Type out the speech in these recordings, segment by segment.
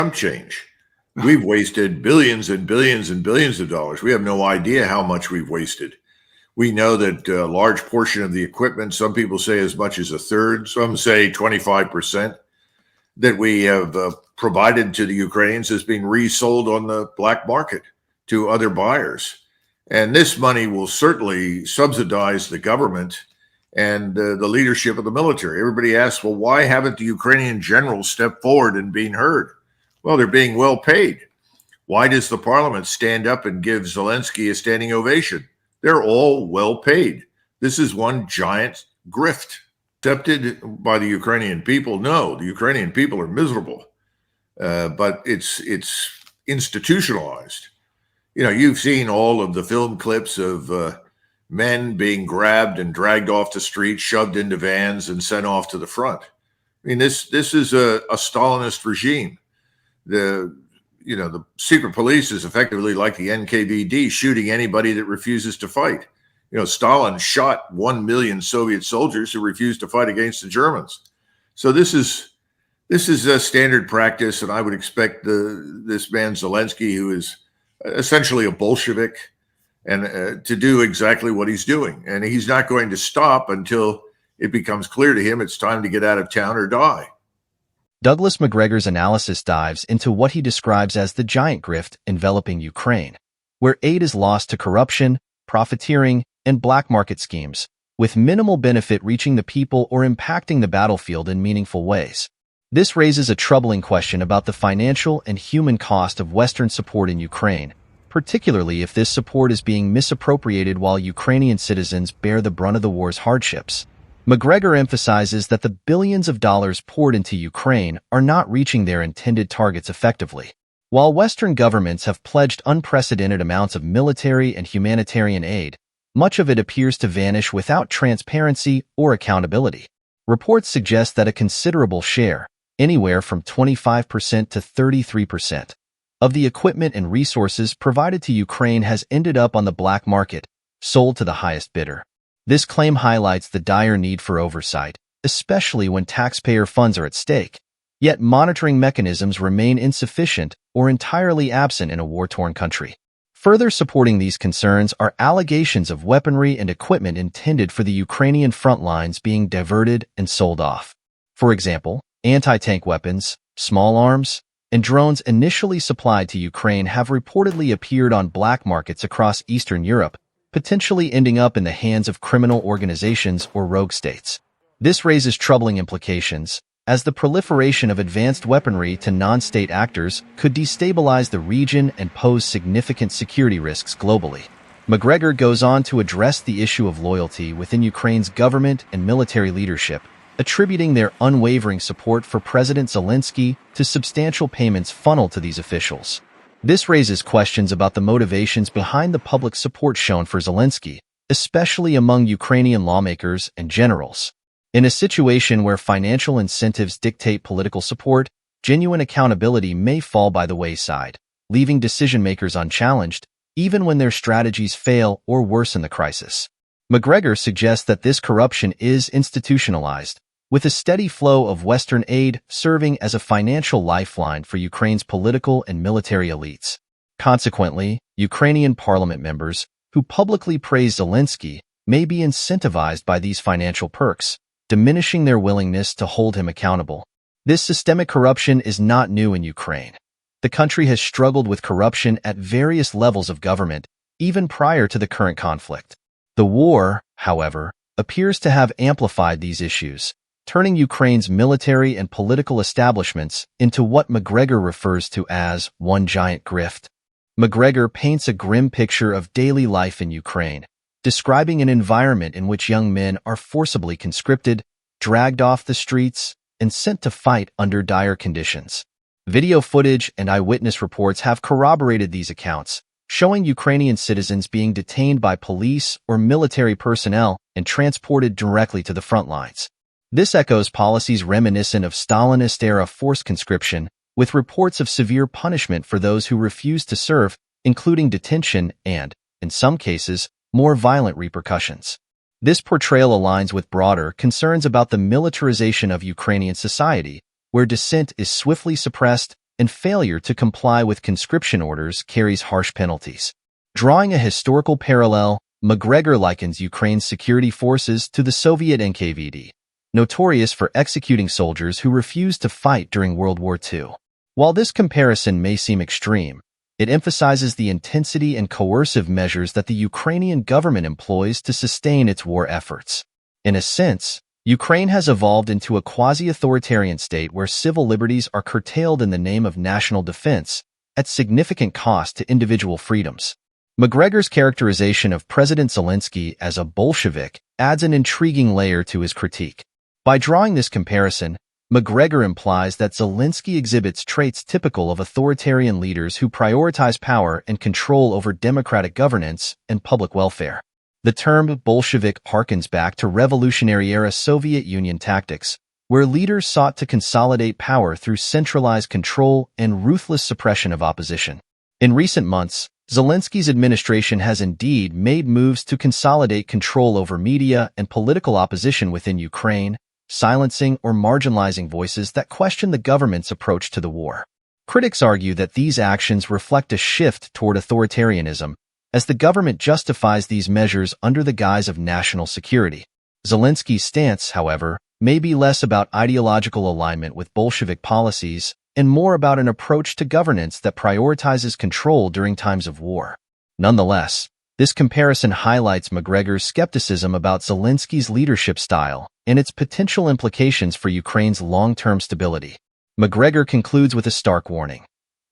change. We've wasted billions and billions and billions of dollars. We have no idea how much we've wasted. We know that a large portion of the equipment, some people say as much as a third, some say 25%, that we have provided to the Ukrainians is being resold on the black market to other buyers. And this money will certainly subsidize the government and the leadership of the military. Everybody asks, well, why haven't the Ukrainian generals stepped forward and been heard? Well, they're being well paid. Why does the parliament stand up and give Zelensky a standing ovation? They're all well paid. This is one giant grift. Accepted by the Ukrainian people? No, the Ukrainian people are miserable, but it's institutionalized. You know, you've seen all of the film clips of men being grabbed and dragged off the street, shoved into vans, and sent off to the front. I mean, this is a Stalinist regime. The secret police is effectively like the NKVD, shooting anybody that refuses to fight. You know, Stalin shot 1 million Soviet soldiers who refused to fight against the Germans. So this is a standard practice, and I would expect this man Zelensky, who is essentially a Bolshevik, and to do exactly what he's doing. And he's not going to stop until it becomes clear to him it's time to get out of town or die. Douglas Macgregor's analysis dives into what he describes as the giant grift enveloping Ukraine, where aid is lost to corruption, profiteering, and black market schemes, with minimal benefit reaching the people or impacting the battlefield in meaningful ways. This raises a troubling question about the financial and human cost of Western support in Ukraine, particularly if this support is being misappropriated while Ukrainian citizens bear the brunt of the war's hardships. Macgregor emphasizes that the billions of dollars poured into Ukraine are not reaching their intended targets effectively. While Western governments have pledged unprecedented amounts of military and humanitarian aid, much of it appears to vanish without transparency or accountability. Reports suggest that a considerable share, anywhere from 25% to 33%, of the equipment and resources provided to Ukraine has ended up on the black market, sold to the highest bidder. This claim highlights the dire need for oversight, especially when taxpayer funds are at stake. Yet monitoring mechanisms remain insufficient or entirely absent in a war-torn country. Further supporting these concerns are allegations of weaponry and equipment intended for the Ukrainian front lines being diverted and sold off. For example, anti-tank weapons, small arms, and drones initially supplied to Ukraine have reportedly appeared on black markets across Eastern Europe, potentially ending up in the hands of criminal organizations or rogue states. This raises troubling implications, as the proliferation of advanced weaponry to non-state actors could destabilize the region and pose significant security risks globally. Macgregor goes on to address the issue of loyalty within Ukraine's government and military leadership, attributing their unwavering support for President Zelensky to substantial payments funneled to these officials. This raises questions about the motivations behind the public support shown for Zelensky, especially among Ukrainian lawmakers and generals. In a situation where financial incentives dictate political support, genuine accountability may fall by the wayside, leaving decision-makers unchallenged, even when their strategies fail or worsen the crisis. Macgregor suggests that this corruption is institutionalized, with a steady flow of Western aid serving as a financial lifeline for Ukraine's political and military elites. Consequently, Ukrainian parliament members, who publicly praise Zelensky, may be incentivized by these financial perks, diminishing their willingness to hold him accountable. This systemic corruption is not new in Ukraine. The country has struggled with corruption at various levels of government, even prior to the current conflict. The war, however, appears to have amplified these issues, turning Ukraine's military and political establishments into what Macgregor refers to as one giant grift. Macgregor paints a grim picture of daily life in Ukraine, describing an environment in which young men are forcibly conscripted, dragged off the streets, and sent to fight under dire conditions. Video footage and eyewitness reports have corroborated these accounts, showing Ukrainian citizens being detained by police or military personnel and transported directly to the front lines. This echoes policies reminiscent of Stalinist-era forced conscription, with reports of severe punishment for those who refuse to serve, including detention and, in some cases, more violent repercussions. This portrayal aligns with broader concerns about the militarization of Ukrainian society, where dissent is swiftly suppressed and failure to comply with conscription orders carries harsh penalties. Drawing a historical parallel, Macgregor likens Ukraine's security forces to the Soviet NKVD, notorious for executing soldiers who refused to fight during World War II. While this comparison may seem extreme, it emphasizes the intensity and coercive measures that the Ukrainian government employs to sustain its war efforts. In a sense, Ukraine has evolved into a quasi-authoritarian state where civil liberties are curtailed in the name of national defense, at significant cost to individual freedoms. Macgregor's characterization of President Zelensky as a Bolshevik adds an intriguing layer to his critique. By drawing this comparison, Macgregor implies that Zelensky exhibits traits typical of authoritarian leaders who prioritize power and control over democratic governance and public welfare. The term Bolshevik harkens back to Revolutionary-era Soviet Union tactics, where leaders sought to consolidate power through centralized control and ruthless suppression of opposition. In recent months, Zelensky's administration has indeed made moves to consolidate control over media and political opposition within Ukraine, silencing or marginalizing voices that question the government's approach to the war. Critics argue that these actions reflect a shift toward authoritarianism, as the government justifies these measures under the guise of national security. Zelensky's stance, however, may be less about ideological alignment with Bolshevik policies and more about an approach to governance that prioritizes control during times of war. Nonetheless, this comparison highlights Macgregor's skepticism about Zelensky's leadership style and its potential implications for Ukraine's long-term stability. Macgregor concludes with a stark warning.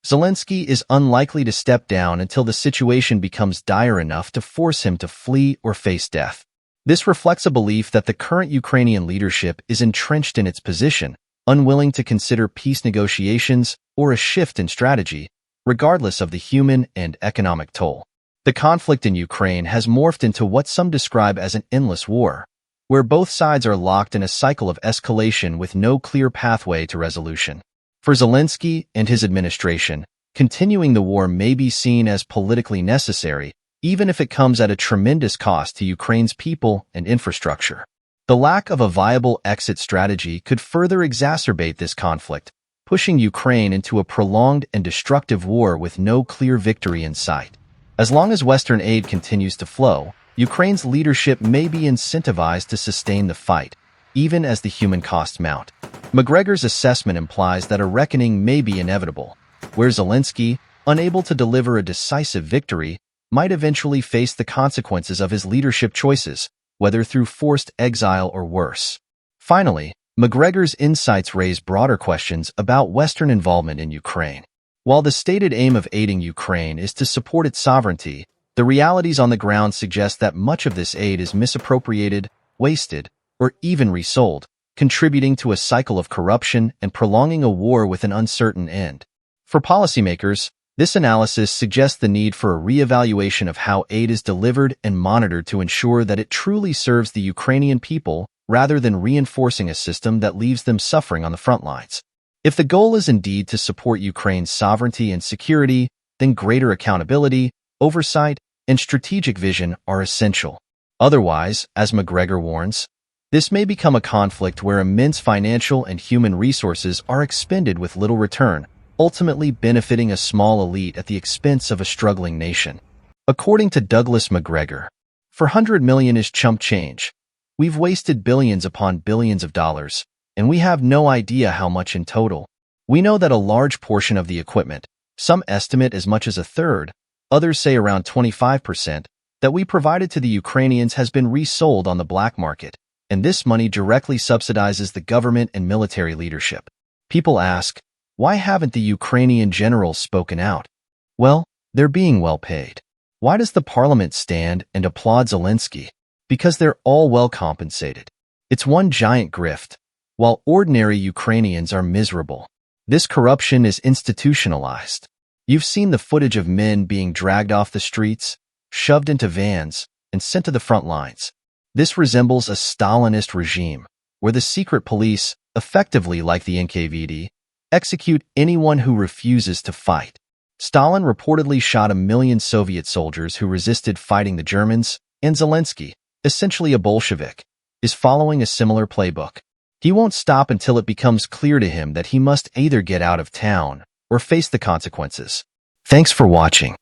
Zelensky is unlikely to step down until the situation becomes dire enough to force him to flee or face death. This reflects a belief that the current Ukrainian leadership is entrenched in its position, unwilling to consider peace negotiations or a shift in strategy, regardless of the human and economic toll. The conflict in Ukraine has morphed into what some describe as an endless war, where both sides are locked in a cycle of escalation with no clear pathway to resolution. For Zelensky and his administration, continuing the war may be seen as politically necessary, even if it comes at a tremendous cost to Ukraine's people and infrastructure. The lack of a viable exit strategy could further exacerbate this conflict, pushing Ukraine into a prolonged and destructive war with no clear victory in sight. As long as Western aid continues to flow, Ukraine's leadership may be incentivized to sustain the fight, even as the human costs mount. Macgregor's assessment implies that a reckoning may be inevitable, where Zelensky, unable to deliver a decisive victory, might eventually face the consequences of his leadership choices, whether through forced exile or worse. Finally, Macgregor's insights raise broader questions about Western involvement in Ukraine. While the stated aim of aiding Ukraine is to support its sovereignty, the realities on the ground suggest that much of this aid is misappropriated, wasted, or even resold, contributing to a cycle of corruption and prolonging a war with an uncertain end. For policymakers, this analysis suggests the need for a reevaluation of how aid is delivered and monitored to ensure that it truly serves the Ukrainian people rather than reinforcing a system that leaves them suffering on the front lines. If the goal is indeed to support Ukraine's sovereignty and security, then greater accountability, oversight, and strategic vision are essential. Otherwise, as Macgregor warns, this may become a conflict where immense financial and human resources are expended with little return, ultimately benefiting a small elite at the expense of a struggling nation. According to Douglas Macgregor, $400 million is chump change. We've wasted billions upon billions of dollars, and we have no idea how much in total. We know that a large portion of the equipment, some estimate as much as a third, others say around 25%, that we provided to the Ukrainians has been resold on the black market, and this money directly subsidizes the government and military leadership. People ask, why haven't the Ukrainian generals spoken out? Well, they're being well paid. Why does the parliament stand and applaud Zelensky? Because they're all well compensated. It's one giant grift, while ordinary Ukrainians are miserable. This corruption is institutionalized. You've seen the footage of men being dragged off the streets, shoved into vans, and sent to the front lines. This resembles a Stalinist regime, where the secret police, effectively like the NKVD, execute anyone who refuses to fight. Stalin reportedly shot 1 million Soviet soldiers who resisted fighting the Germans, and Zelensky, essentially a Bolshevik, is following a similar playbook. He won't stop until it becomes clear to him that he must either get out of town or face the consequences. Thanks for watching.